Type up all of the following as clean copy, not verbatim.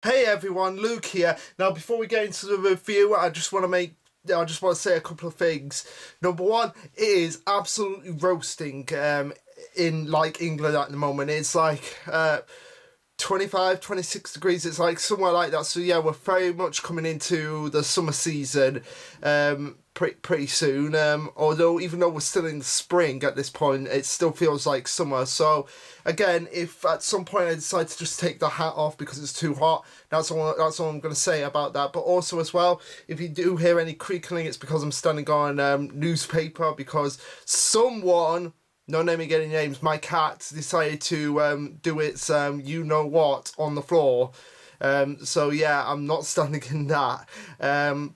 Hey everyone, Luke here. Now before we get into the review, I just want to say a couple of things. Number one, it is absolutely roasting in like England at the moment. It's like 25, 26 degrees. It's like somewhere like that. So yeah, we're very much coming into the summer season pretty soon. Although even though we're still in the spring at this point, it still feels like summer. So again, if at some point I decide to just take the hat off because it's too hot, that's all I'm going to say about that. But also as well, if you do hear any creaking, it's because I'm standing on newspaper because someone, no naming any names, my cat decided to do its you know what on the floor. So yeah, I'm not standing in that.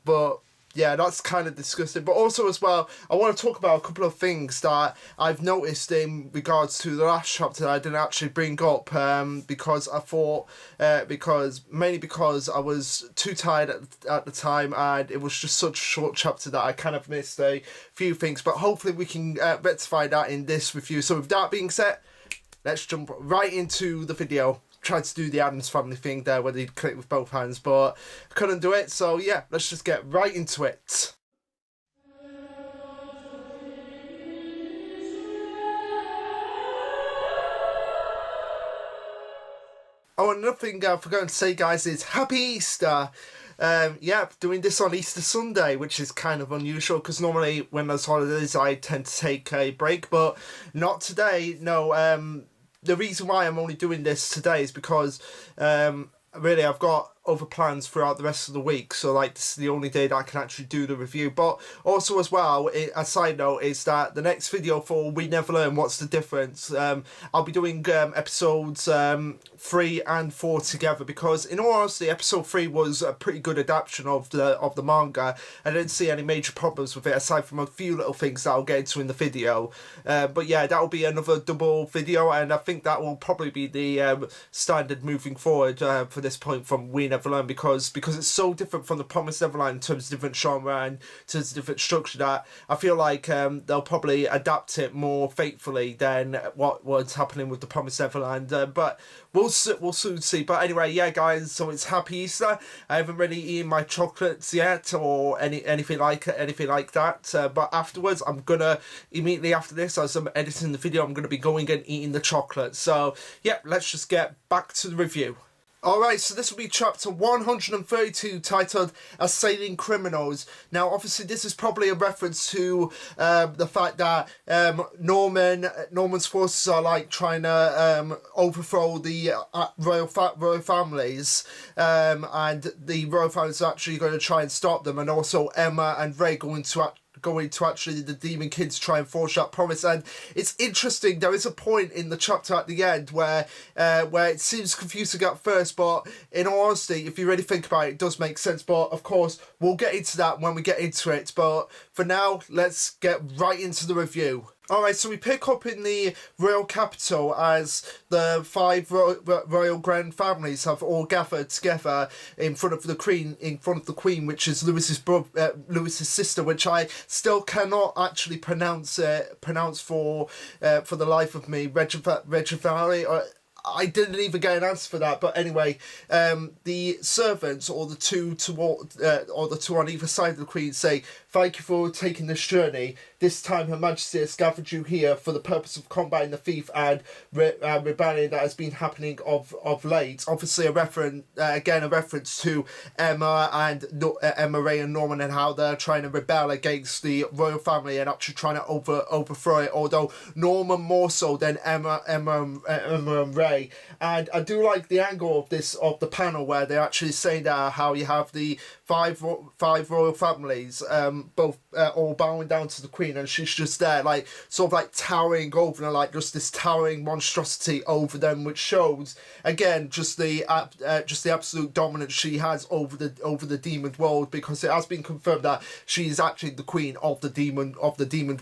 But yeah, that's kind of disgusting. But also as well, I want to talk about a couple of things that I've noticed in regards to the last chapter that I didn't actually bring up because I thought, mainly because I was too tired at the time and it was just such a short chapter that I kind of missed a few things. But hopefully we can rectify that in this review. So with that being said, let's jump right into the video. Tried to do the Addams Family thing there where they click with both hands, but I couldn't do it. So yeah, let's just get right into it. Oh, another thing I forgot to say, guys, is Happy Easter. Yeah, doing this on Easter Sunday, which is kind of unusual because normally when there's holidays I tend to take a break, but not today. No, the reason why I'm only doing this today is because really I've got other plans throughout the rest of the week, so like this is the only day that I can actually do the review. But also as well, a side note is that the next video for We Never Learn What's the Difference, I'll be doing episodes 3 and 4 together, because in all honesty episode 3 was a pretty good adaptation of the manga. I didn't see any major problems with it aside from a few little things that I'll get into in the video. But yeah, that'll be another double video, and I think that will probably be the standard moving forward for this point from We Never Learn, because it's so different from the Promised Neverland in terms of different genre and in terms of different structure that I feel like they'll probably adapt it more faithfully than what's happening with the Promised Neverland. But we'll soon see. But anyway, yeah, guys. So it's Happy Easter. I haven't really eaten my chocolates yet or anything like that. But afterwards, I'm gonna immediately after this, as I'm editing the video, I'm gonna be going and eating the chocolate. So yeah, let's just get back to the review. Alright, so this will be chapter 132, titled Assailing Criminals. Now, obviously, this is probably a reference to the fact that Norman's forces are like trying to overthrow the royal families, and the royal families are actually going to try and stop them, and also Emma and Ray going to actually the demon kids try and forge that promise. And it's interesting, there is a point in the chapter at the end where it seems confusing at first, but in all honesty, if you really think about it, it does make sense. But of course, we'll get into that when we get into it. But for now, let's get right into the review. Alright, so we pick up in the royal capital as the 5 royal grand families have all gathered together in front of the Queen, which is Lewis's sister, which I still cannot actually pronounce for the life of me. Regivali. I didn't even get an answer for that, but anyway, the servants, or the two on either side of the Queen, say, "Thank you for taking this journey. This time Her Majesty has gathered you here for the purpose of combating the thief and rebellion that has been happening of late." Obviously a reference to Emma, Ray and Norman, and how they're trying to rebel against the royal family and actually trying to overthrow it, although Norman more so than Emma and Ray. And I do like the angle of the panel where they're actually saying that how you have the five royal families both all bowing down to the Queen, and she's just there like sort of like towering over them, like just this towering monstrosity over them, which shows again just the absolute dominance she has over the demon world, because it has been confirmed that she is actually the queen of the demon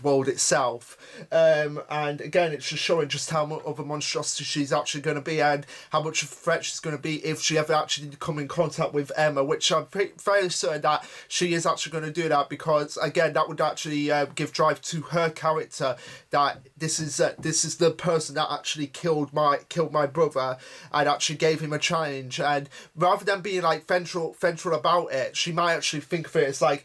world itself. And again, it's just showing just how much of a monstrosity she's actually going to be and how much of a threat she's going to be if she ever actually come in contact with Emma, which I'm fairly certain that she is actually going to do that, because because again that would actually give drive to her character, that this is the person that actually killed my brother and actually gave him a challenge. And rather than being like vengeful about it, she might actually think of it as like,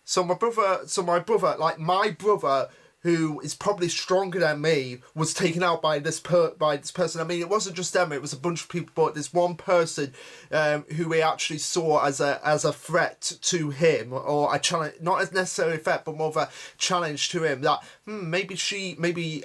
so my brother, like my brother, who is probably stronger than me, was taken out by this person. I mean, it wasn't just them; it was a bunch of people. But there's one person who we actually saw as a threat to him, or a challenge, not as necessarily a threat, but more of a challenge to him. That maybe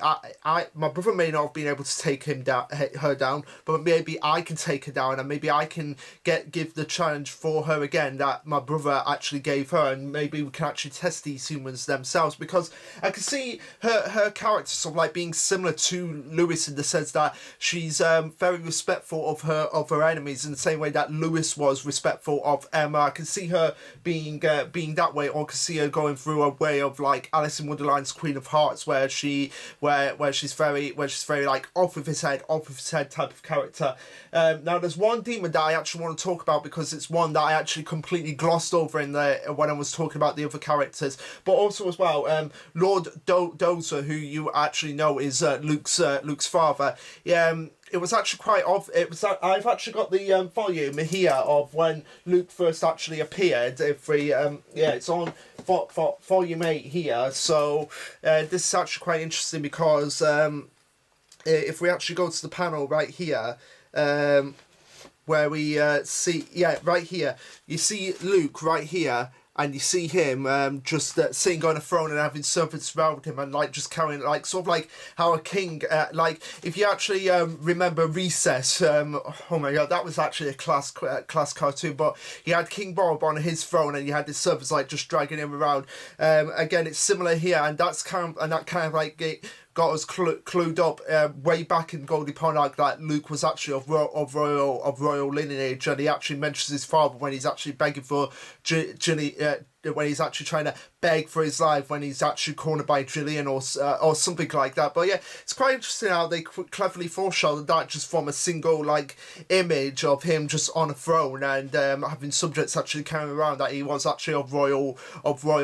my brother may not have been able to take her down, but maybe I can take her down, and maybe I can give the challenge for her again that my brother actually gave her, and maybe we can actually test these humans themselves, because I can see her character sort of like being similar to Lewis in the sense that she's very respectful of her enemies in the same way that Lewis was respectful of Emma. I can see her being that way, or I can see her going through a way of like Alice in Wonderland's Queen of Hearts, where she's very like off with his head type of character. Now there's one demon that I actually want to talk about, because it's one that I actually completely glossed over when I was talking about the other characters, but also as well Lord Dozer, who you actually know is Luke's father. It was actually quite off. I've actually got the volume here of when Luke first actually appeared. It's on volume 8 here. So this is actually quite interesting, because if we actually go to the panel right here, where we see, right here, you see Luke right here. And you see him just sitting on a throne and having servants around him, and like just carrying, like sort of like how a king, like if you actually remember Recess, oh my god, that was actually a class cartoon. But he had King Bob on his throne, and you had his servants like just dragging him around. Again, it's similar here, and that kind of like got us clued up way back in Goldie Pond, like that Luke was actually of royal lineage, and he actually mentions his father when he's actually begging for Ginny, when he's actually trying to beg for his life, when he's actually cornered by Gillian or something like that. But yeah, it's quite interesting how they cleverly foreshadowed that just from a single like image of him just on a throne, and having subjects actually carrying around that he was actually of royal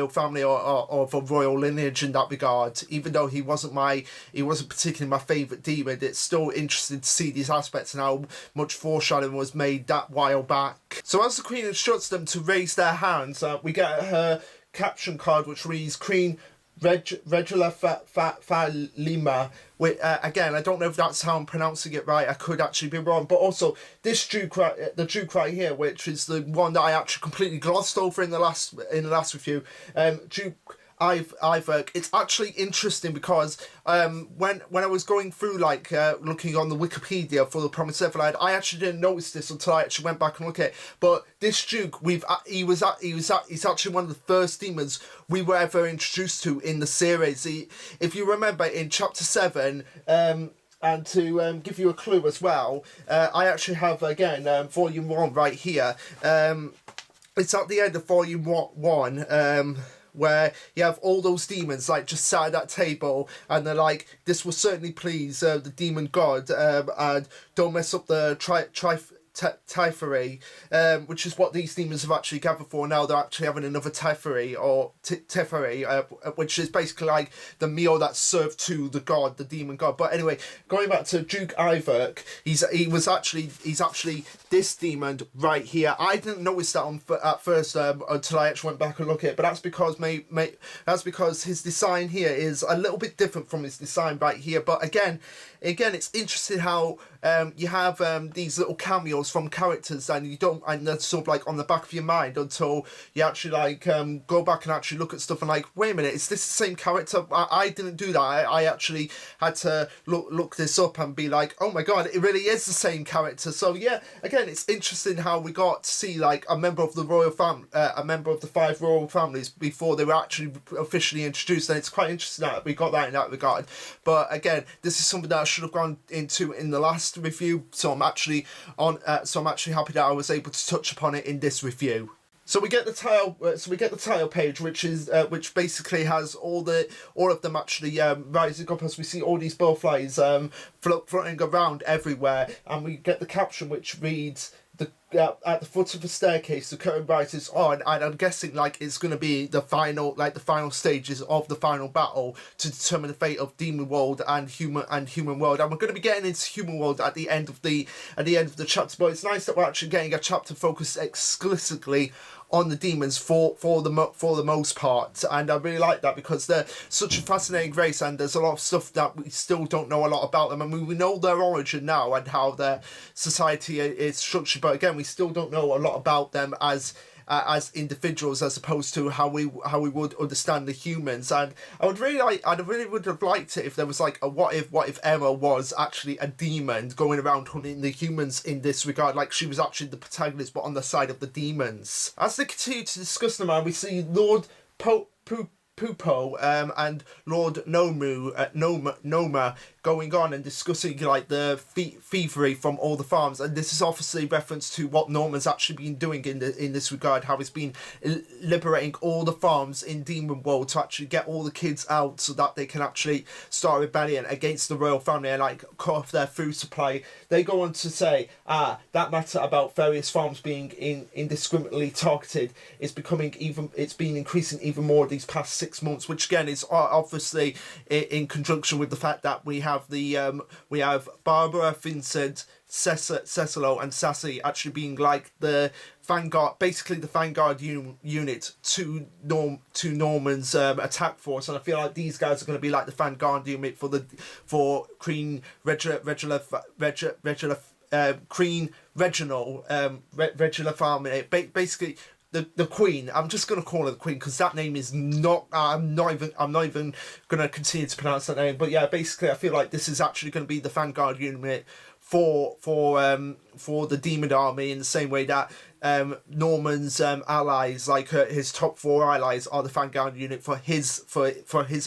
family, or of a royal lineage in that regard. Even though he wasn't particularly my favourite demon, it's still interesting to see these aspects and how much foreshadowing was made that while back. So as the Queen instructs them to raise their hands, we get her caption card, which reads Queen Regula Falima. Again, I don't know if that's how I'm pronouncing it right. I could actually be wrong. But also, this Duke right here, which is the one that I actually completely glossed over in the last review, Duke Iverk. It's actually interesting because when I was going through like looking on the Wikipedia for the Promised Neverland, I actually didn't notice this until I actually went back and looked at it. But this Duke, he's actually one of the first demons we were ever introduced to in the series. If you remember in chapter 7, and to give you a clue as well, I actually have again volume 1 right here. It's at the end of volume 1. Where you have all those demons like just sat at that table, and they're like, this will certainly please the demon god, and don't mess up the Typhery, which is what these demons have actually gathered for. Now they're actually having another Typhery, or Teferi, which is basically like the meal that's served to the god, the demon god. But anyway, going back to Duke Iverk, he's actually this demon right here. I didn't notice that at first until I actually went back and looked at it, but that's because his design here is a little bit different from his design right here. But again, it's interesting how you have these little cameos from characters, and that's sort of like on the back of your mind until you actually like go back and actually look at stuff and like, wait a minute, is this the same character? I didn't do that. I actually had to look this up and be like, oh my god, it really is the same character. So yeah, again, it's interesting how we got to see like a member of the royal family, a member of the 5 royal families before they were actually officially introduced, and it's quite interesting that we got that in that regard. But again, this is something that I should have gone into in the last review, so I'm actually happy that I was able to touch upon it in this review. So we get the tile page, which basically has all of them actually rising up as we see all these butterflies floating around everywhere, and we get the caption which reads, at the foot of the staircase, the curtain rises on, and I'm guessing like it's going to be the final stages of the final battle to determine the fate of Demon World and Human World. And we're going to be getting into Human World at the end of the chapter. But it's nice that we're actually getting a chapter focused explicitly on the demons for the most part, and I really like that because they're such a fascinating race, and there's a lot of stuff that we still don't know a lot about them. I mean, we know their origin now and how their society is structured, but again, we still don't know a lot about them as individuals, as opposed to how we would understand the humans. And I really would have liked it if there was like a what if Emma was actually a demon going around hunting the humans in this regard, like she was actually the protagonist but on the side of the demons. As they continue to discuss them, we see Lord Pupo and Lord Noma going on and discussing like the thievery from all the farms, and this is obviously reference to what Norman's actually been doing in this regard, how he's been liberating all the farms in Demon World to actually get all the kids out so that they can actually start a rebellion against the royal family and like cut off their food supply. They go on to say that matter about various farms being indiscriminately targeted is it's been increasing even more these past 6 months, which again is obviously in conjunction with the fact that we have Barbara, Vincent, Cecilo and Sassy actually being like the vanguard, basically the vanguard unit to Norman's attack force, and I feel like these guys are going to be like the vanguard unit for Queen Queen Reginald family. Basically the Queen. I'm just gonna call her the Queen because that name is not. I'm not even gonna continue to pronounce that name. But yeah, basically, I feel like this is actually going to be the vanguard unit for the demon army, in the same way that Norman's allies, like his top 4 allies, are the vanguard unit for his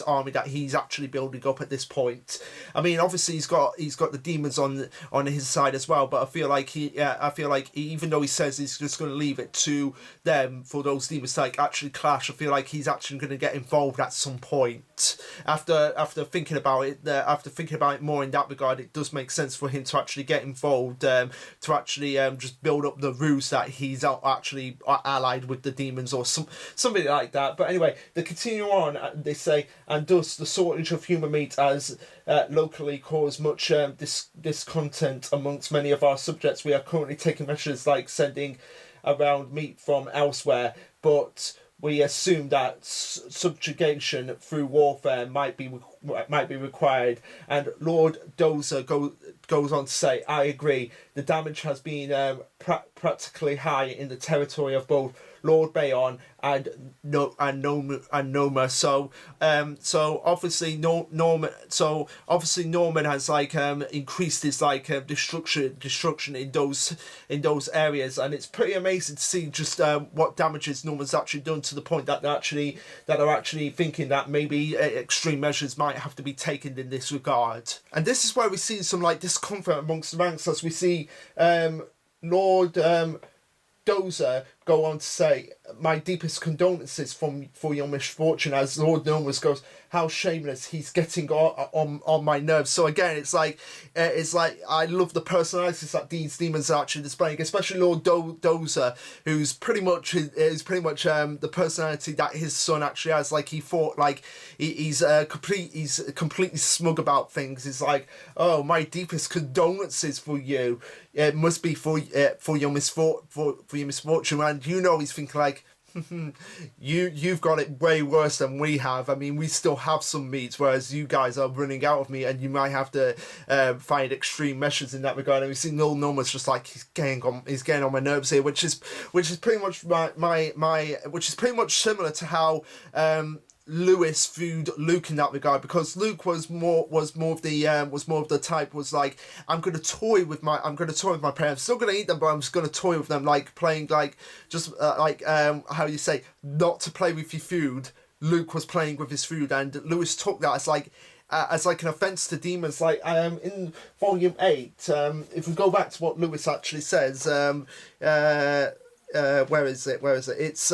army that he's actually building up at this point. I mean, obviously he's got the demons on his side as well, but I feel like even though he says he's just going to leave it to them for those demons to like actually clash, I feel like he's actually going to get involved at some point. After thinking about it more in that regard, it does make sense for him to actually get involved, to actually just build up the ruse that he's actually allied with the demons or something like that. But anyway, they continue on. They say, and thus the shortage of human meat has locally caused much discontent amongst many of our subjects. We are currently taking measures like sending around meat from elsewhere, but we assume that subjugation through warfare might be required. And Lord Dozer goes on to say, I agree. The damage has been practically high in the territory of both Lord Bayon and Noma. So obviously Norman has like increased his like destruction in those areas, and it's pretty amazing to see just what damages Norman's actually done, to the point that they're actually thinking that maybe extreme measures might have to be taken in this regard. And this is where we see some like discomfort amongst the ranks, as we see Lord Dozer go on to say, my deepest condolences for your misfortune, as Lord Nomus goes, how shameless, he's getting on my nerves. So again, it's like I love the personalities that these demons are actually displaying, especially Lord Dozer, who's pretty much the personality that his son actually has. Like he thought, like he's completely smug about things. He's like, oh, my deepest condolences for you. It must be for your misfortune, and you know he's thinking like, you've got it way worse than we have. I mean, we still have some meat, whereas you guys are running out of meat, and you might have to find extreme measures in that regard. And we see Null Numbers just like he's getting on my nerves here, which is pretty much which is pretty much similar to how Lewis viewed Luke in that regard, because Luke was more of the type was like, I'm gonna toy with my parents. I'm still gonna eat them, but I'm just gonna toy with them, like playing like just how you say, not to play with your food. Luke was playing with his food, and Lewis took that as like an offence to demons. Like in volume 8, if we go back to what Lewis actually says, where is it? It's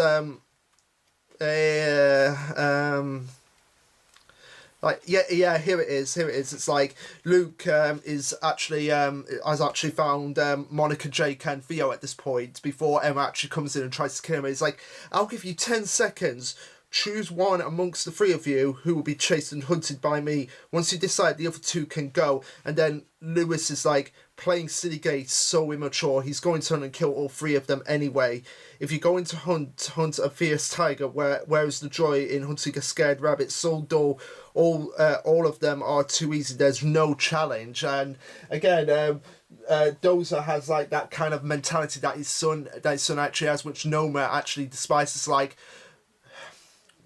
Like, yeah, here it is. It's like Luke is actually has actually found Monica, Jake, and Theo at this point before Emma actually comes in and tries to kill him. It's like, I'll give you 10 seconds. Choose one amongst the three of you who will be chased and hunted by me. Once you decide, the other two can go. And then Lewis is like playing silly games, so immature. He's going to hunt and kill all three of them anyway. If you're going to hunt a fierce tiger, where is the joy in hunting a scared rabbit? So dull. All of them are too easy. There's no challenge. And again, Dozer has like that kind of mentality that his son actually has, which Noma actually despises. Like,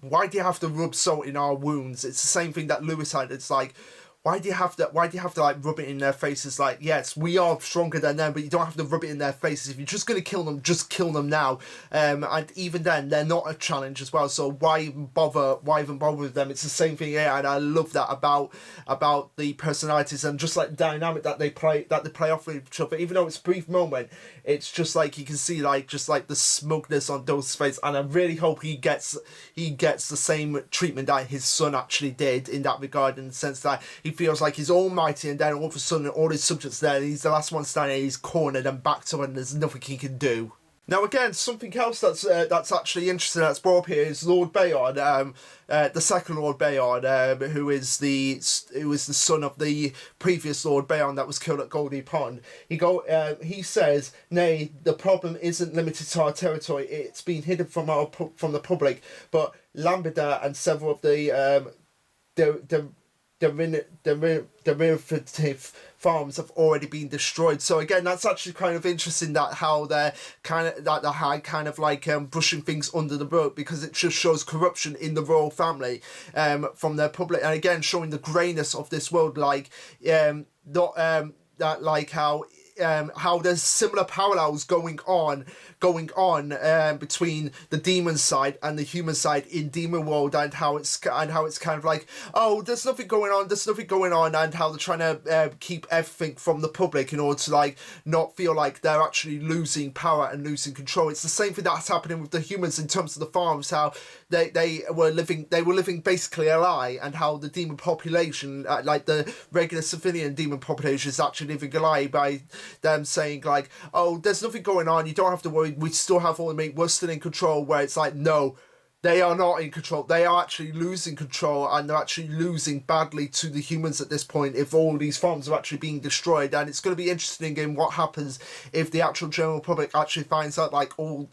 why do you have to rub salt in our wounds? It's the same thing that Lewis had. It's like, why do you have to like rub it in their faces? Like, yes, we are stronger than them, but you don't have to rub it in their faces. If you're just going to kill them, just kill them now. And even then, they're not a challenge as well. So why even bother with them? It's the same thing here, and I love that about the personalities and just like the dynamic that they play off with each other. Even though it's a brief moment, it's just like you can see like just like the smugness on Dozer's face, and I really hope he gets the same treatment that his son actually did in that regard, in the sense that he feels like he's almighty, and then all of a sudden all his subjects there, and he's the last one standing, he's cornered and backed up, and there's nothing he can do. Now again, something else that's actually interesting that's brought up here is Lord Bayard, the second Lord Bayard, who is the son of the previous Lord Bayard that was killed at Goldie Pond. He says, "Nay, the problem isn't limited to our territory; it's been hidden from the public. But Lambida and several of the derivative farms have already been destroyed." So again, that's actually kind of interesting that how they're kind of like brushing things under the rug, because it just shows corruption in the royal family from their public, and again showing the greyness of this world, like that like how there's similar parallels going on between the demon side and the human side in Demon World, and how it's kind of like, oh, there's nothing going on, and how they're trying to keep everything from the public in order to like not feel like they're actually losing power and losing control. It's the same thing that's happening with the humans in terms of the farms, how they were living basically a lie, and how the demon population, like the regular civilian demon population, is actually living a lie by them saying like, oh, there's nothing going on, you don't have to worry, we still have all the meat, we're still in control, where it's like, no, they are not in control. They are actually losing control, and they're actually losing badly to the humans at this point if all these farms are actually being destroyed. And it's going to be interesting in what happens if the actual general public actually finds out like all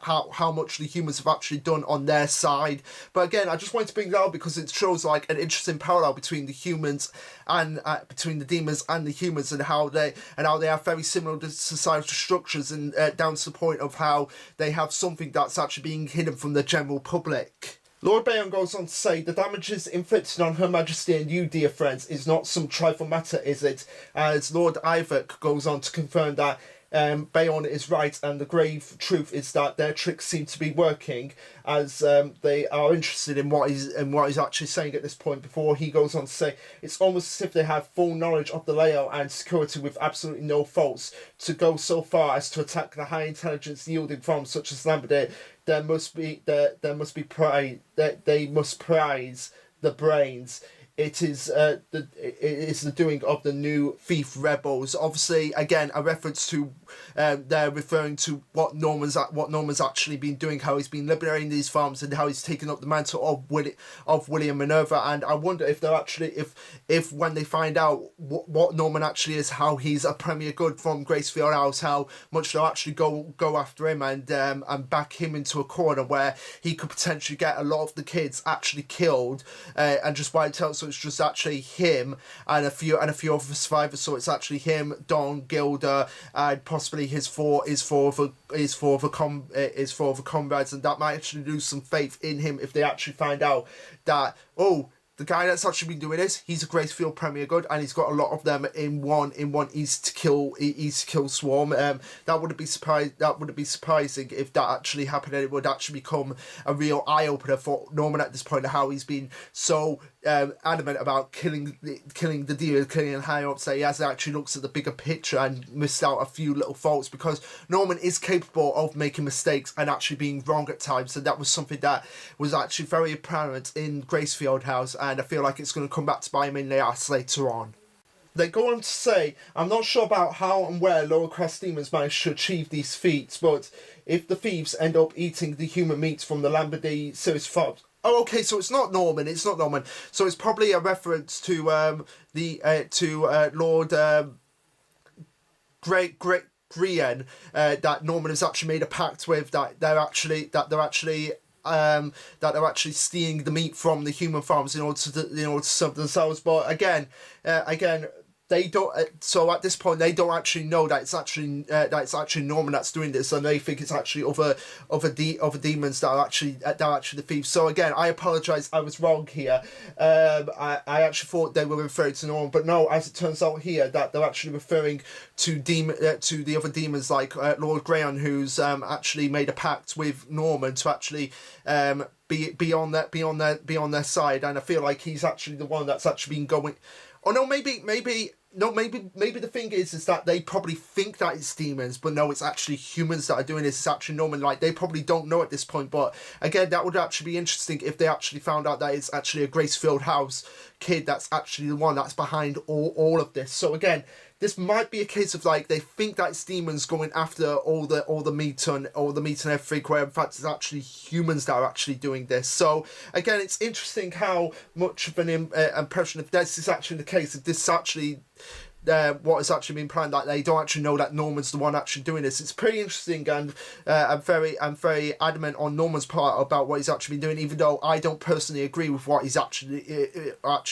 how much the humans have actually done on their side. But again, I just wanted to bring that up because it shows like an interesting parallel between the humans and between the demons and the humans, and how they have very similar societal structures, and down to the point of how they have something that's actually being hidden from the general public. Lord Bayon goes on to say, "The damages inflicted on Her Majesty and you, dear friends, is not some trifle matter, is it?" As Lord Ivok goes on to confirm that Bayon is right, and the grave truth is that their tricks seem to be working, as they are interested in what he's actually saying at this point, before he goes on to say, "It's almost as if they have full knowledge of the layout and security with absolutely no faults. To go so far as to attack the high intelligence yielding farms such as Lambert, they must prize the brains. It is the doing of the new thief rebels." Obviously, again, a reference to they're referring to what Norman's actually been doing, how he's been liberating these farms, and how he's taken up the mantle of William Minerva. And I wonder if they're actually if when they find out what Norman actually is, how he's a premier good from Gracefield House, how much they'll actually go after him and back him into a corner where he could potentially get a lot of the kids actually killed, and just by itself. So it's just actually him and a few other survivors. So it's actually him, Don, Gilda, and possibly his four other comrades, and that might actually lose some faith in him if they actually find out that, oh, the guy that's actually been doing this, he's a Gracefield Premier Good, and he's got a lot of them in one East to kill swarm. That wouldn't be surprising if that actually happened, and it would actually become a real eye opener for Norman at this point, of how he's been so adamant about killing the demon, killing him higher up, so he has actually looks at the bigger picture and missed out a few little faults, because Norman is capable of making mistakes and actually being wrong at times, and that was something that was actually very apparent in Gracefield House, and I feel like it's going to come back to bite him in the ass later on. They go on to say, I'm not sure about how and where lower class demons managed to achieve these feats, but if the thieves end up eating the human meat from the Lombardy series farms. Oh, okay, so it's not Norman. So it's probably a reference to Lord Great Brienne, that Norman has actually made a pact with, that they're actually stealing the meat from the human farms in order to serve themselves. But again, they don't. So at this point, they don't actually know that it's actually Norman that's doing this, and they think it's actually other demons that are actually the thieves. So again, I apologise, I was wrong here. I actually thought they were referring to Norman, but no. As it turns out here, that they're actually referring to the other demons, like Lord Graham, who's actually made a pact with Norman to actually be on their side, and I feel like he's actually the one that's actually been going. Oh no, maybe the thing is that they probably think that it's demons, but no, it's actually humans that are doing this. It's actually Norman. Like, they probably don't know at this point, but again, that would actually be interesting if they actually found out that it's actually a Gracefield House kid that's actually the one that's behind all of this. So again, this might be a case of, like, they think that it's demons going after all the meat and everything, where in fact it's actually humans that are actually doing this. So again, it's interesting how much of an impression, if this is actually the case, if this is actually what has actually been planned, that they don't actually know that Norman's the one actually doing this. It's pretty interesting, and I'm very adamant on Norman's part about what he's actually been doing, even though I don't personally agree with what he's actually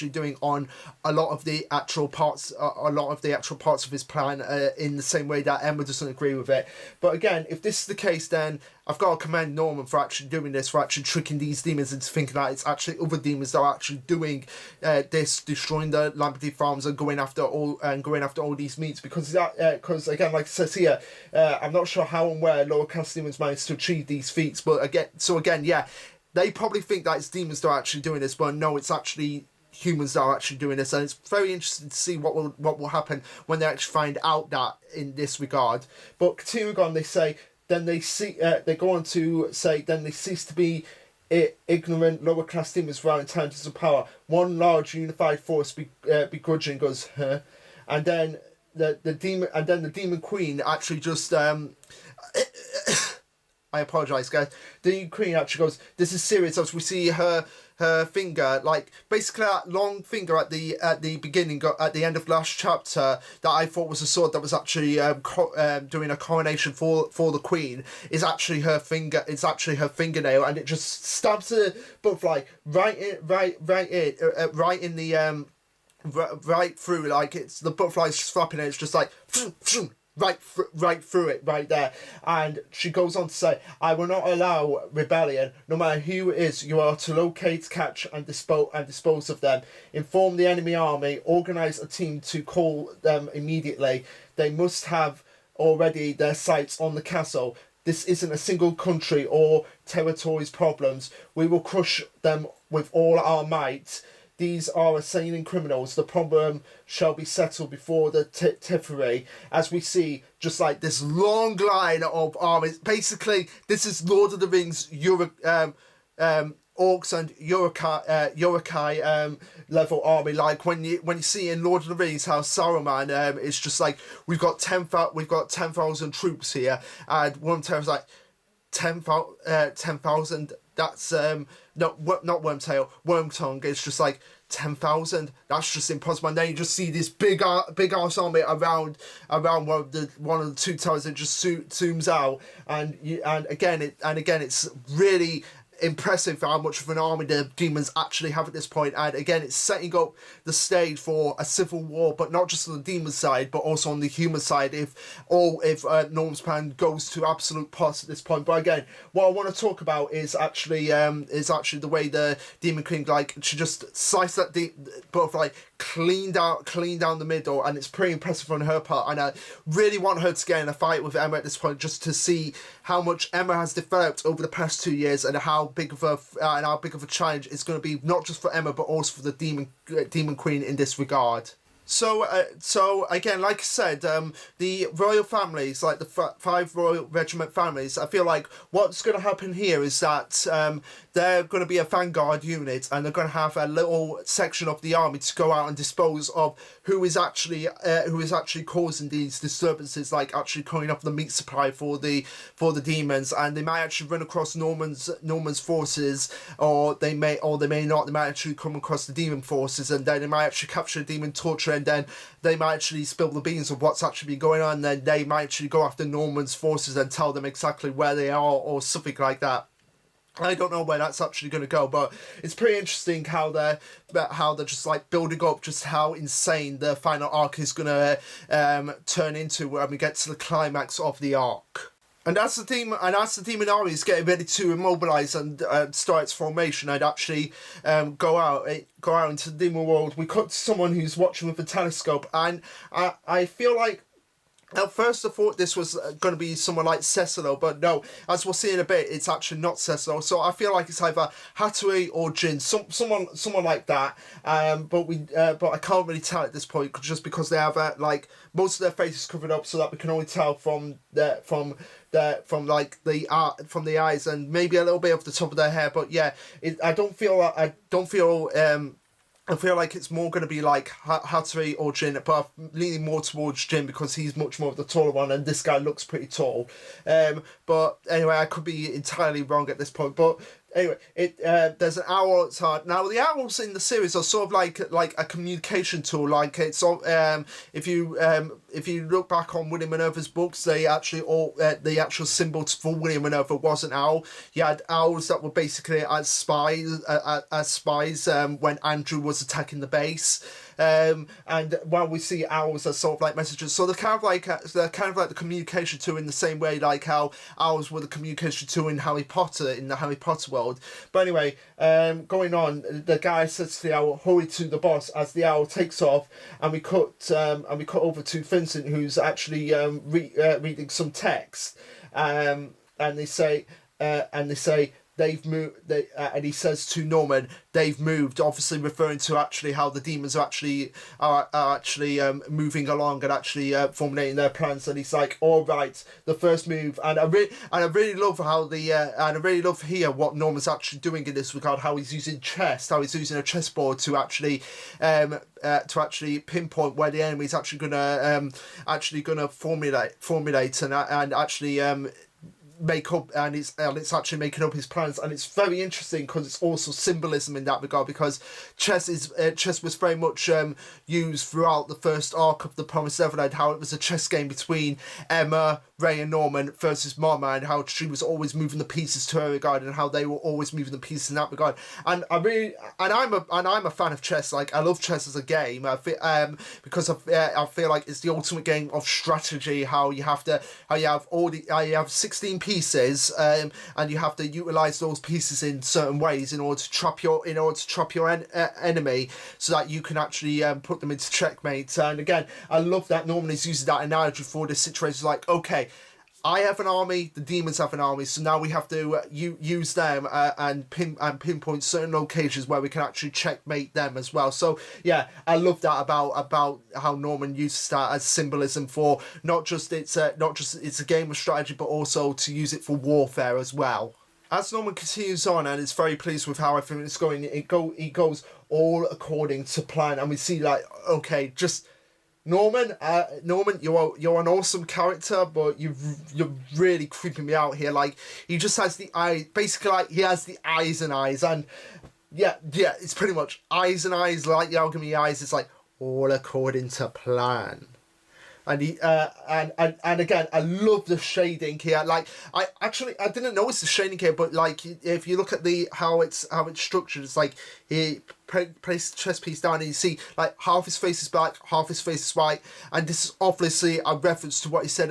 doing on a lot of the actual parts of his plan, in the same way that Emma doesn't agree with it. But again, if this is the case, then I've got to commend Norman for actually doing this, for actually tricking these demons into thinking that it's actually other demons that are actually doing this, destroying the Lombardy farms and going after all these meats. Because again, like it says here, I'm not sure how and where lower caste demons managed to achieve these feats. But again, yeah, they probably think that it's demons that are actually doing this, but no, it's actually humans that are actually doing this, and it's very interesting to see what will happen when they actually find out that in this regard. But continuing on, they say. Then they go on to say, then they cease to be ignorant lower class demons without intelligence and power. One large unified force begrudging us, and then the demon queen actually just I apologise, guys. The queen actually goes, "This is serious." As we see her finger, like basically that long finger at the beginning, at the end of last chapter, that I thought was a sword that was actually doing a coronation for the queen, is actually her finger. It's actually her fingernail, and it just stabs the butterfly right through. Like, it's the butterfly's flapping, and it's just like. Right through it, right there. And she goes on to say, "I will not allow rebellion. No matter who it is, you are to locate, catch, and dispose of them. Inform the enemy army. Organize a team to call them immediately. They must have already their sights on the castle. This isn't a single country or territory's problems. We will crush them with all our might. These are assailing criminals. The problem shall be settled before the Tiferi." As we see, just like this long line of armies. Basically, this is Lord of the Rings, Orcs and Yokai level army. Like when you see in Lord of the Rings how Saruman, it's just like we've got 10,000 troops here, and Wormtail's like 10,000. That's not Wormtail. Wormtongue is just like 10,000. That's just impossible. And then you just see this big ass army around one of the two towers that just zooms out, and again it's really impressive how much of an army the demons actually have at this point. And again, it's setting up the stage for a civil war, but not just on the demon side, but also on the human side, if Norm's plan goes to absolute plots at this point. But again, what I want to talk about is actually the way the demon queen, like, she just sliced that butterfly clean down the middle, and it's pretty impressive on her part. And I really want her to get in a fight with Emma at this point, just to see how much Emma has developed over the past 2 years, and how big of a challenge it's going to be, not just for Emma but also for the Demon Queen in this regard. So again, like I said, the royal families, like the 5 royal regiment families, I feel like what's going to happen here is that they're going to be a vanguard unit, and they're going to have a little section of the army to go out and dispose of who is actually causing these disturbances, like actually cutting off the meat supply for the demons. And they might actually run across Norman's forces, or they may not. They might actually come across the demon forces, and then they might actually capture the demon, torture, and then they might actually spill the beans of what's actually been going on. And then they might actually go after Norman's forces and tell them exactly where they are, or something like that. I don't know where that's actually going to go, but it's pretty interesting how they're just like building up just how insane the final arc is going to turn into when we get to the climax of the arc. And as the demon army is getting ready to immobilize and start its formation, I'd actually go out into the demon world. We cut to someone who's watching with a telescope, and I feel like, at first I thought this was going to be someone like Cecilo, but no, as we'll see in a bit, it's actually not Cecilo. So I feel like it's either Hattori or Jin, someone like that. But I can't really tell at this point, just because they have like most of their faces covered up, so that we can only tell from the eyes and maybe a little bit of the top of their hair. But yeah, I feel like it's more going to be like Hattori or Jin, but I'm leaning more towards Jin because he's much more of the taller one, and this guy looks pretty tall. But anyway, I could be entirely wrong at this point. But anyway, there's an owl outside. Now, the owls in the series are sort of like a communication tool. Like, it's if you look back on William Minerva's books, they actually the actual symbol for William Minerva was an owl. You had owls that were basically as spies when Andrew was attacking the base. And while we see owls as sort of like messengers, so they're kind of like the communication tool, in the same way like how owls were the communication tool in the Harry Potter world. But anyway, going on, the guy says to the owl, "Hurry to the boss," as the owl takes off, and we cut over to Vincent, who's actually reading some text, and they say they've moved, and he says to Norman, "They've moved," obviously referring to actually how the demons are actually moving along and actually formulating their plans. And he's like, "All right, the first move." And I really love how I really love here what Norman's actually doing in this regard, how he's using a chessboard to actually pinpoint where the enemy's actually gonna formulate and actually make up, and it's actually making up his plans. And it's very interesting because it's also symbolism in that regard, because chess was very much used throughout the first arc of The Promised Neverland, how it was a chess game between Emma, Ray and Norman versus Mama, and how she was always moving the pieces to her regard, and how they were always moving the pieces in that regard. And I'm a fan of chess. Like, I love chess as a game. Because I feel like it's the ultimate game of strategy. How you have 16 pieces, and you have to utilize those pieces in certain ways in order to trap your enemy, so that you can actually put them into checkmate. And again, I love that Norman is using that analogy for this situation. It's like, okay, I have an army, the demons have an army, so now we have to use them and pinpoint certain locations where we can actually checkmate them as well. So yeah, I love that about how Norman uses that as symbolism for not just it's a game of strategy, but also to use it for warfare as well. As Norman continues on and is very pleased with how everything is going, it goes all according to plan, and we see like, okay, just Norman, you're an awesome character, but you're really creeping me out here. Like, he just has the eye, basically, like, he has the eyes and eyes, and yeah, it's pretty much eyes and eyes, like the alchemy eyes. It's like all according to plan. And he and again, I love the shading here. Like, I didn't notice the shading here, but like, if you look at how it's structured, it's like place the chess piece down, and you see like half his face is black, half his face is white, and this is obviously a reference to what he said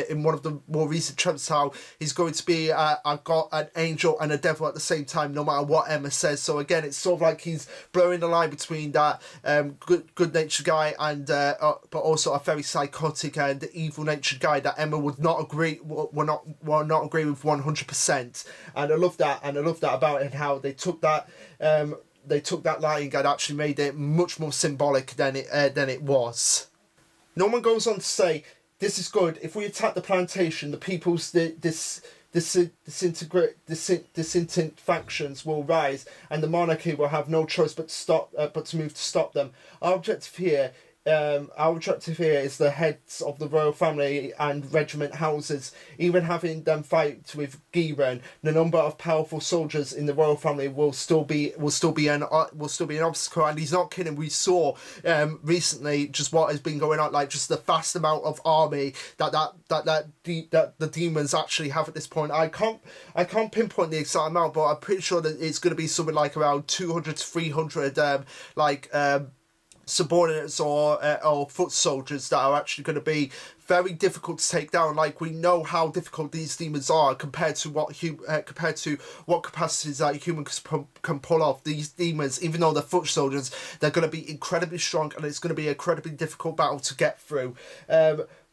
in one of the more recent chapters, how he's going to be a god, an angel, and a devil at the same time, no matter what Emma says. So again, it's sort of like he's blurring the line between that good-natured guy and but also a very psychotic and evil-natured guy that Emma would not agree will not agree with 100%. And I love that, about it, and how they took that line and actually made it much more symbolic than it was. Norman goes on to say, "This is good. If we attack the plantation, the people's disintegrate factions will rise, and the monarchy will have no choice but to move to stop them. Our objective here is the heads of the royal family and regiment houses. Even having them fight with Giran, the number of powerful soldiers in the royal family will still be an obstacle." And he's not kidding. We saw recently just what has been going on, like just the vast amount of army that the demons actually have at this point. I can't pinpoint the exact amount, but I'm pretty sure that it's going to be something like around 200 to 300 subordinates or foot soldiers that are actually going to be very difficult to take down. Like, we know how difficult these demons are compared to what capacities that humans can pull off. These demons, even though they're foot soldiers, they're going to be incredibly strong, and it's going to be an incredibly difficult battle to get through.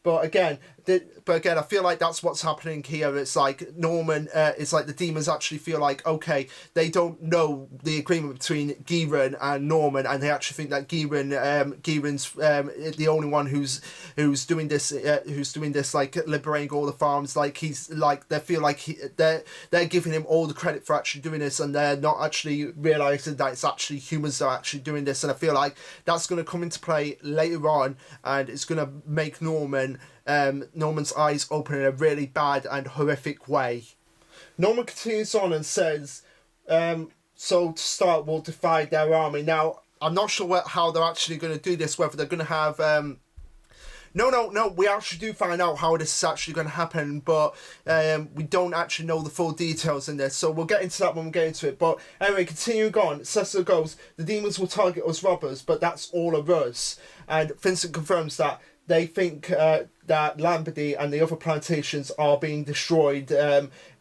But again, I feel like that's what's happening here. It's like Norman, it's like the demons actually feel like, okay, they don't know the agreement between Giran and Norman, and they actually think that Giran's the only one who's doing this, like liberating all the farms. Like, he's like, they feel like they're giving him all the credit for actually doing this, and they're not actually realizing that it's actually humans that are actually doing this. And I feel like that's going to come into play later on, and it's going to make Norman's eyes open in a really bad and horrific way. Norman continues on and says, so to start, we'll divide their army. Now, I'm not sure how they're actually going to do this, whether they're going to have... No, we actually do find out how this is actually going to happen, but we don't actually know the full details in this, so we'll get into that when we get into it. But anyway, continuing on, Cecil goes, "The demons will target us robbers, but that's all of us." And Vincent confirms that they think that Lombardy and the other plantations are being destroyed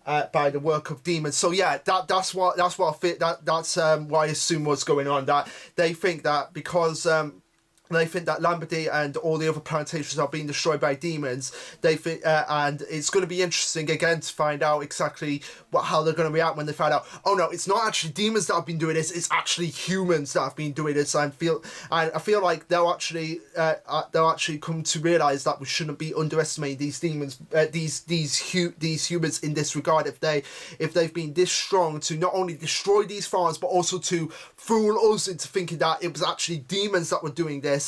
by the work of demons. So yeah, that's what I feel, that's what I assume was going on. That they think that because they think that Lombardy and all the other plantations are being destroyed by demons. They think, and it's going to be interesting again to find out exactly how they're going to react when they find out, oh no, it's not actually demons that have been doing this, it's actually humans that have been doing this. And I feel like they'll actually come to realize that we shouldn't be underestimating these demons, these humans in this regard. If they've been this strong to not only destroy these farms but also to fool us into thinking that it was actually demons that were doing this,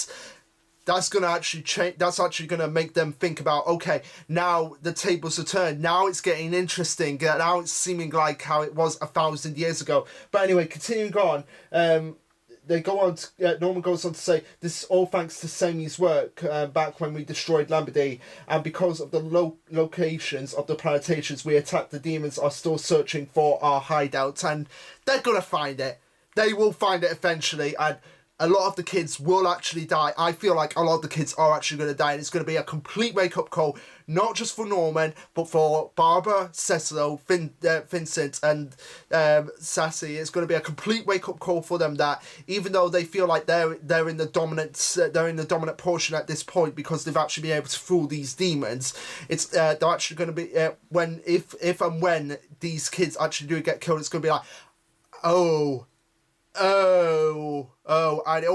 that's going to actually change. That's actually going to make them think about, okay, now the tables are turned. Now it's getting interesting. Now it's seeming like how it was 1,000 years ago. But anyway, continuing on, they go on. Norman goes on to say, "This is all thanks to Sami's work back when we destroyed Lombardy, and because of the locations of the plantations we attacked, the demons are still searching for our hideouts, and they're gonna find it. They will find it eventually, and a lot of the kids will actually die. I feel like a lot of the kids are actually going to die, and it's going to be a complete wake-up call, not just for Norman, but for Barbara, Cecil, Vincent, and Sassy. It's going to be a complete wake-up call for them, that even though they feel like they're in the dominant portion at this point because they've actually been able to fool these demons, it's they're actually going to be if and when these kids actually do get killed, it's going to be like, oh, and that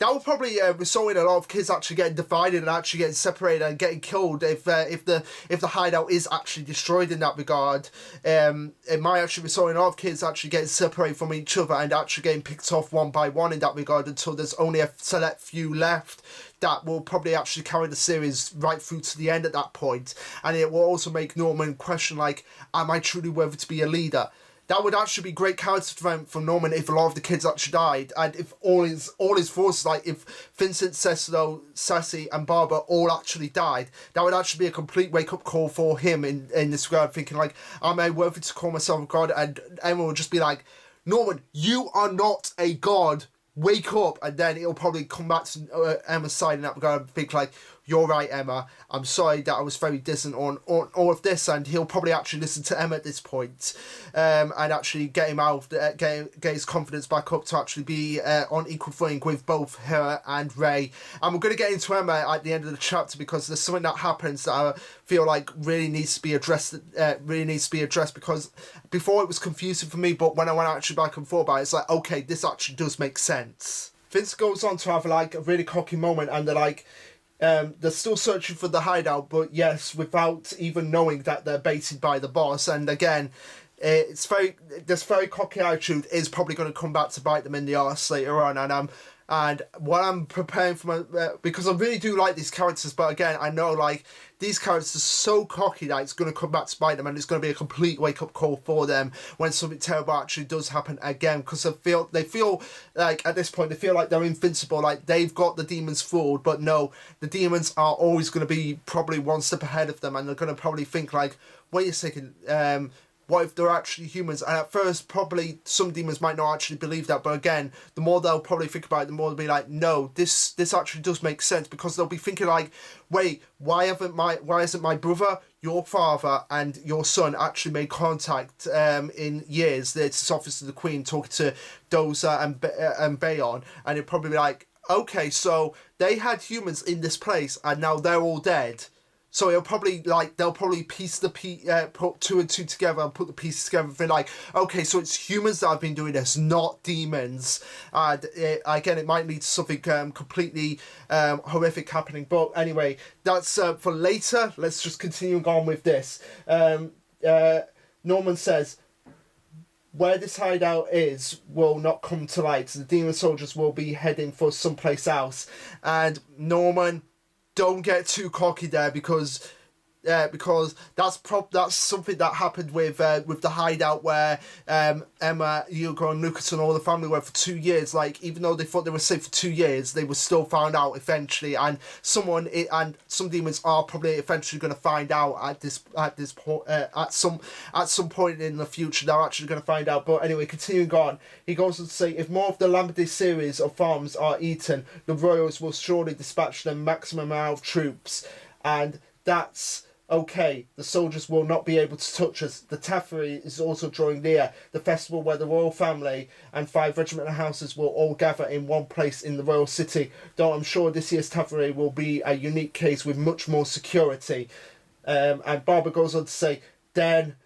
will probably result in a lot of kids actually getting divided and actually getting separated and getting killed if the hideout is actually destroyed in that regard. It might actually result in a lot of kids actually getting separated from each other and actually getting picked off one by one in that regard, until there's only a select few left that will probably actually carry the series right through to the end at that point. And it will also make Norman question, like, am I truly worthy to be a leader? That would actually be great character development for Norman if a lot of the kids actually died, and if all his forces, like if Vincent, Cecil, Sassy, and Barbara all actually died, that would actually be a complete wake-up call for him in this regard, thinking like, am I worthy to call myself a god? And everyone would just be like, Norman, you are not a god. Wake up. And then it'll probably come back to Emma's side in that regard and think like, you're right, Emma. I'm sorry that I was very distant on all of this, and he'll probably actually listen to Emma at this point, and actually get him out, get his confidence back up to actually be on equal footing with both her and Ray. And we're going to get into Emma at the end of the chapter because there's something that happens that I feel like really needs to be addressed. Because before it was confusing for me, but when I went actually back and forth about it, it's like, okay, this actually does make sense. Vince goes on to have like a really cocky moment, and they're like. They're still searching for the hideout, but yes, without even knowing that they're baited by the boss. And again, this very cocky attitude is probably going to come back to bite them in the arse later on. And what I'm preparing for because I really do like these characters, but again, I know like these characters are so cocky that it's going to come back to bite them, and it's going to be a complete wake-up call for them when something terrible actually does happen again, because they feel like at this point they feel like they're invincible, like they've got the demons fooled, but no, the demons are always going to be probably one step ahead of them, and they're going to probably think like, wait a second, what if they're actually humans? And at first, probably some demons might not actually believe that, but again, the more they'll probably think about it, the more they'll be like, no, this actually does make sense, because they'll be thinking like, wait, why isn't my brother, your father, and your son actually made contact in years? It's Office of the Queen talking to Doza and Bayon, and it'd probably be like, okay, so they had humans in this place, and now they're all dead. So they'll probably piece put two and two together and put the pieces together and be like, okay, so it's humans that have been doing this, not demons. And again, it might lead to something completely horrific happening. But anyway, that's for later. Let's just continue on with this. Norman says, where this hideout is will not come to light. The demon soldiers will be heading for someplace else. And Norman, don't get too cocky there, because that's something that happened with the hideout where Emma, Hugo, and Lucas and all the family were for 2 years. Like, even though they thought they were safe for 2 years, they were still found out eventually, and some demons are probably eventually going to find out at some point in the future. They're actually going to find out. But anyway, continuing on, he goes on to say, if more of the Lambert series of farms are eaten, the royals will surely dispatch the maximum amount of troops, and that's okay. The soldiers will not be able to touch us. The Taffery is also drawing near, the festival where the royal family and 5 regimental houses will all gather in one place in the royal city, though I'm sure this year's Taffery will be a unique case with much more security. And Barbara goes on to say, then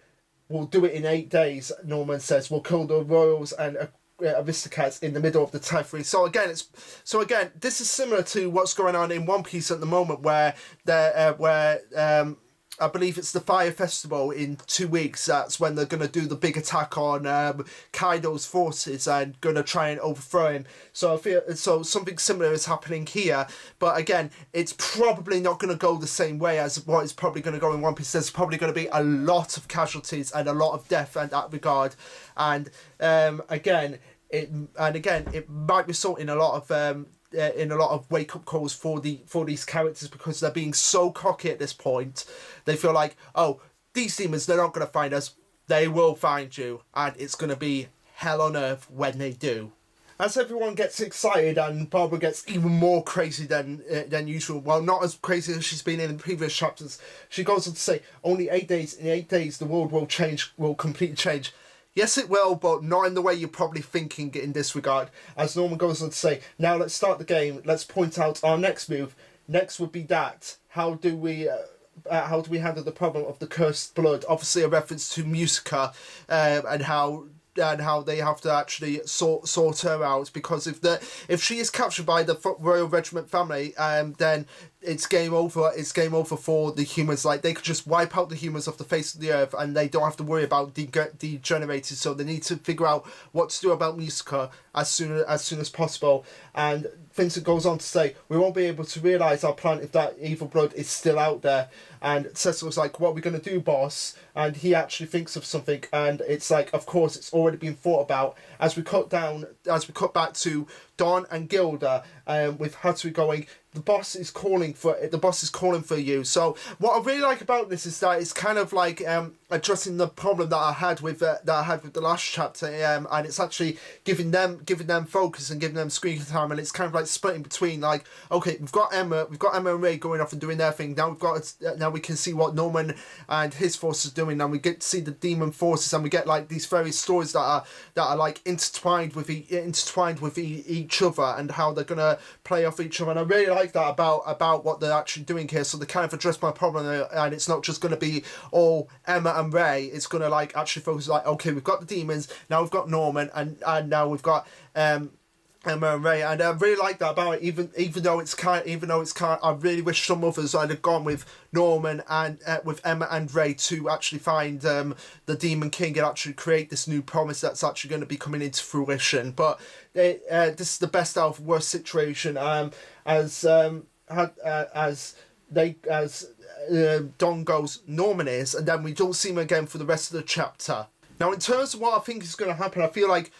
we'll do it in 8 days, Norman says. We'll kill the royals and aristocrats in the middle of the Taffery. So again, this is similar to what's going on in One Piece at the moment, where I believe it's the Fire Festival in 2 weeks. That's when they're going to do the big attack on Kaido's forces and going to try and overthrow him. So I feel something similar is happening here. But again, it's probably not going to go the same way as what is probably going to go in One Piece. There's probably going to be a lot of casualties and a lot of death in that regard. And again, it might result in a lot of wake-up calls for these characters, because they're being so cocky at this point. They feel like, oh, these demons, they're not going to find us. They will find you, and it's going to be hell on earth when they do. As everyone gets excited and Barbara gets even more crazy than usual, well, not as crazy as she's been in the previous chapters, she goes on to say, only 8 days. In 8 days, the world will completely change. Yes, it will, but not in the way you're probably thinking in this regard. As Norman goes on to say, now let's start the game. Let's point out our next move. Next would be that. How do we handle the problem of the cursed blood? Obviously, a reference to Musica, and how they have to actually sort her out, because if she is captured by the Royal Regiment family, then it's game over. It's game over for the humans. Like, they could just wipe out the humans off the face of the earth, and they don't have to worry about degenerated. So they need to figure out what to do about Musica as soon as possible. And Vincent goes on to say, we won't be able to realise our plan if that evil blood is still out there. And Cecil's like, what are we going to do, boss? And he actually thinks of something, and it's like, of course, it's already been thought about. As we cut back to Don and Gilda, with Hatsui going, the boss is calling for you. So what I really like about this is that it's kind of like addressing the problem that I had with the last chapter, and it's actually giving them focus and giving them screen time, and it's kind of like splitting between, like, okay, we've got Emma and Ray going off and doing their thing. Now we can see what Norman and his forces are doing, and we get to see the demon forces, and we get like these various stories that are like intertwined with each other, and how they're gonna play off each other. And I really like that about what they're actually doing here. So they kind of address my problem, and it's not just going to be all Emma and Ray. It's going to like actually focus, like, okay, we've got the demons, now we've got Norman, and now we've got Emma and Ray, and I really like that about it. Even though it's kind, I really wish some others I'd have gone with Norman and with Emma and Ray to actually find the Demon King and actually create this new promise that's actually going to be coming into fruition. But this is the best out of worst situation. As Don goes, Norman is, and then we don't see him again for the rest of the chapter. Now, in terms of what I think is going to happen, I feel like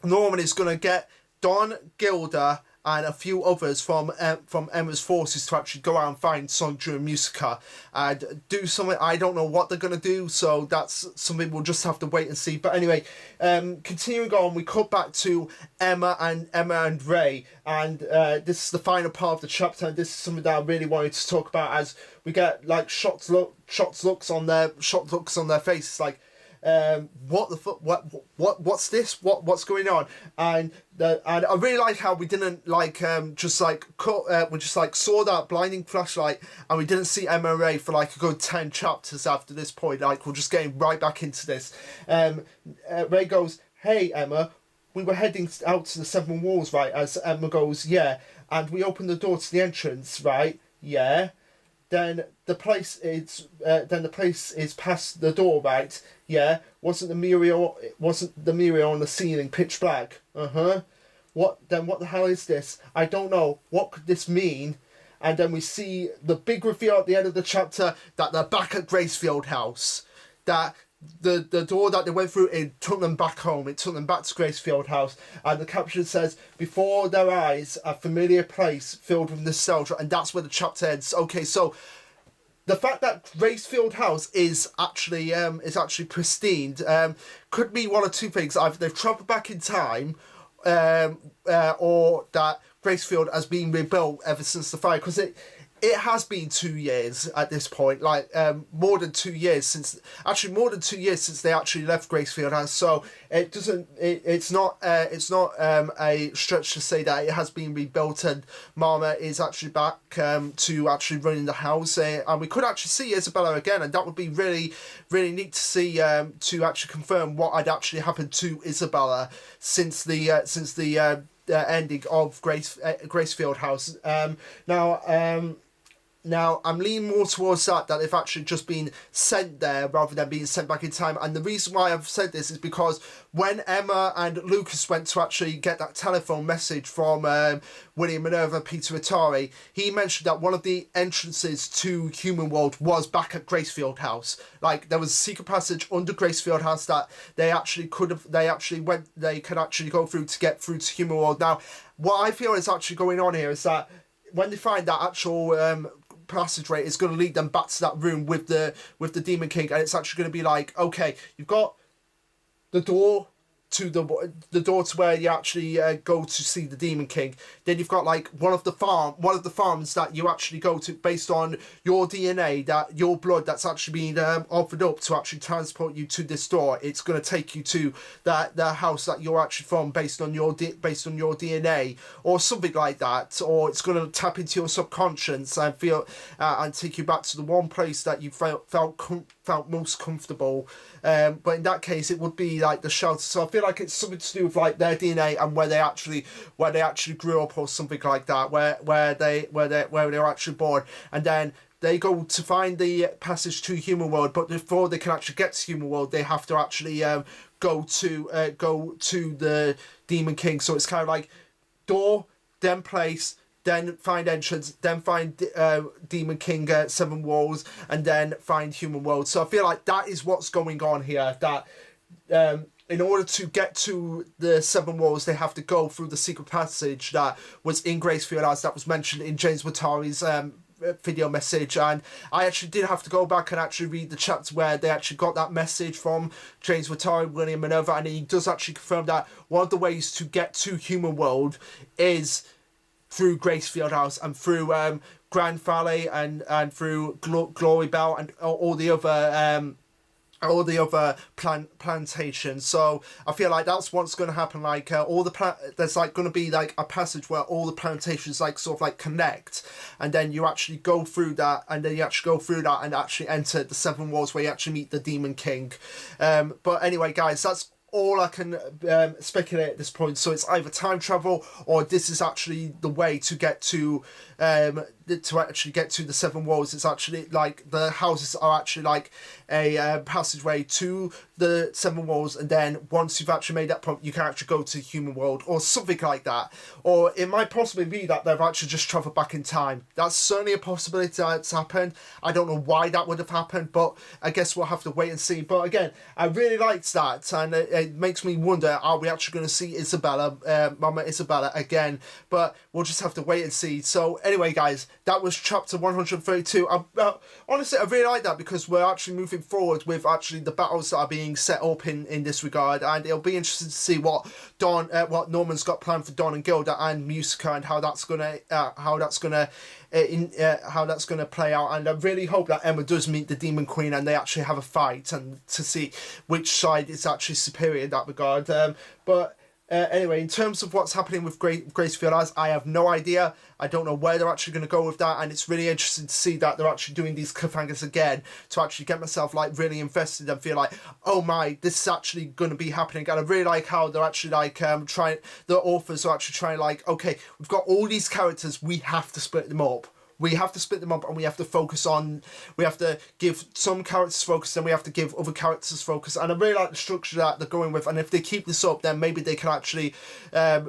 Norman is going to get Don, Gilda, and a few others from Emma's forces to actually go out and find Sondra and Musica and do something. I don't know what they're going to do, so that's something we'll just have to wait and see. But anyway, continuing on, we cut back to Emma and Ray, and this is the final part of the chapter, and this is something that I really wanted to talk about, as we get like shocked looks on their faces, like, what the fuck, what's this, what's going on? And I really like how we didn't like just like cut, we just like saw that blinding flashlight, and we didn't see Emma and Ray for like a good 10 chapters after this point. Like, we're just getting right back into this. Ray goes, hey Emma, we were heading out to the Seven Walls, right? As Emma goes, yeah, and we opened the door to the entrance, right? Yeah. Then the place is past the door, right? Yeah. Wasn't the mirror on the ceiling pitch black? What the hell is this? I don't know. What could this mean? And then we see the big reveal at the end of the chapter that they're back at Gracefield House. That the door that they went through, it took them back home. It took them back to Gracefield House. And the caption says, before their eyes, a familiar place filled with nostalgia. And that's where the chapter ends. Okay, so the fact that Gracefield House is actually pristine could be one of two things. Either they've travelled back in time, or that Gracefield has been rebuilt ever since the fire. Because it has been 2 years at this point, like more than 2 years since they actually left Gracefield House. So it's not a stretch to say that it has been rebuilt, and Mama is actually back to actually running the house, and we could actually see Isabella again, and that would be really, really neat to see, to actually confirm what had actually happened to Isabella since the ending of Gracefield House. Now, I'm leaning more towards that they've actually just been sent there rather than being sent back in time. And the reason why I've said this is because when Emma and Lucas went to actually get that telephone message from William Minerva, Peter Atari, he mentioned that one of the entrances to Human World was back at Gracefield House. Like, there was a secret passage under Gracefield House that they could actually go through to get through to Human World. Now, what I feel is actually going on here is that when they find that actual passageway, is going to lead them back to that room with the Demon King, and it's actually going to be like, okay, you've got the door to where you actually go to see the Demon King. Then you've got like one of the farms that you actually go to based on your DNA, that your blood that's actually been offered up to actually transport you to this door. It's going to take you to the house that you're actually from based on your DNA or something like that, or it's going to tap into your subconscious and and take you back to the one place that you felt most comfortable. But in that case, it would be like the shelter. So I feel like it's something to do with like their DNA and where they actually grew up or something like that, where they were actually born, and then they go to find the passage to Human World. But before they can actually get to Human World, they have to actually go to the Demon King. So it's kind of like door, then place, then find entrance, then find Demon King, Seven Walls, and then find Human World. So I feel like that is what's going on here. That in order to get to the Seven Walls, they have to go through the secret passage that was in Gracefield, as that was mentioned in James Watari's video message. And I actually did have to go back and actually read the chapter where they actually got that message from James Watari, William Minerva, and he does actually confirm that one of the ways to get to Human World is through Gracefield House and through Grand Valley and through Glory Bell and all the other plantations. So I feel like that's what's going to happen. Like there's like going to be like a passage where all the plantations like sort of like connect, and then you actually go through that, and then you actually go through that and actually enter the Seven Walls where you actually meet the Demon King. But anyway, guys, that's all I can speculate at this point. So it's either time travel, or this is actually the way to get to actually get to the Seven Walls. It's actually like the houses are actually like a passageway to the Seven Walls, and then once you've actually made that point, you can actually go to the Human World or something like that. Or it might possibly be that they've actually just travelled back in time. That's certainly a possibility that's happened. I don't know why that would have happened, but I guess we'll have to wait and see. But again, I really liked that, and it makes me wonder, are we actually going to see Isabella, Mama Isabella again? But we'll just have to wait and see. So anyway, guys, that was chapter 132. Honestly, I really like that, because we're actually moving forward with actually the battles that are being set up in this regard, and it'll be interesting to see what Norman's got planned for Don and Gilda and Musica, and how that's gonna play out. And I really hope that Emma does meet the Demon Queen and they actually have a fight, and to see which side is actually superior in that regard. Anyway, in terms of what's happening with Gracefield House, I have no idea. I don't know where they're actually going to go with that, and it's really interesting to see that they're actually doing these cliffhangers again to actually get myself like really invested and feel like, oh my, this is actually going to be happening. And I really like how they're actually like the authors are actually trying like, okay, we've got all these characters, we have to split them up. We have to split them up, and we have to give some characters focus, and we have to give other characters focus. And I really like the structure that they're going with, and if they keep this up, then maybe they can actually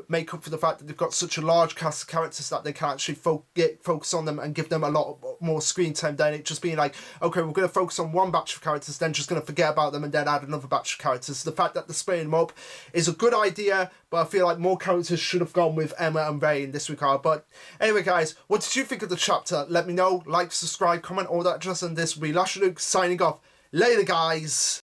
make up for the fact that they've got such a large cast of characters that they can actually focus on them and give them a lot more screen time than it just being like, okay, we're going to focus on one batch of characters, then just going to forget about them and then add another batch of characters. The fact that they're splitting them up is a good idea, but I feel like more characters should have gone with Emma and Ray in this regard. But anyway, guys, what did you think of the chapter? Let me know. Like, subscribe, comment, all that jazz. And this will be Lasher Luke signing off. Later, guys.